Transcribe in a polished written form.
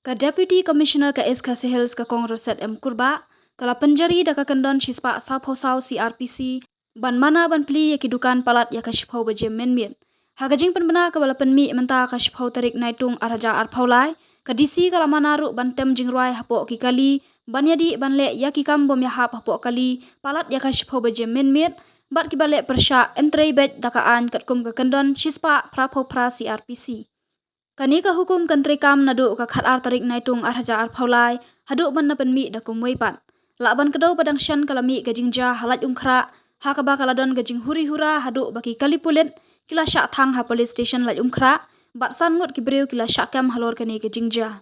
Ka Deputy Commissioner ka SK Sehels ka Kongreset M Kurba, kala penjari da ka kendon shispa Sapho-Sau CRPC, ban mana ban pli ya kidukan palat ya ka shipau bajem menmien. Hagajing penbena ka bala penmi menta ka shipau tarik naitung arhaja arpaulai, ka DC kala manaru ban tem jingruai hapo ki kali, ban yadi ban le ya ki kam bom ya hap hapo kali, palat ya ka shipau bajem menmien, bat ki bale persya entrei bet dakaan kat kum ka kendon shispa prapo pra CRPC. Kani ka hukum kantri kam nadu ka khat ar tarik naitung arhaja arpaulai, hadu ban na penmi da kumwei pan. Laban kedau padang syan kalami gajingja halat umkra, hakaba kaladon gajing huri hura hadu baki kali pulit, kila syak thang ha police station laj umkra, bat san ngut ki breu kila syak kam halor kani gajingja.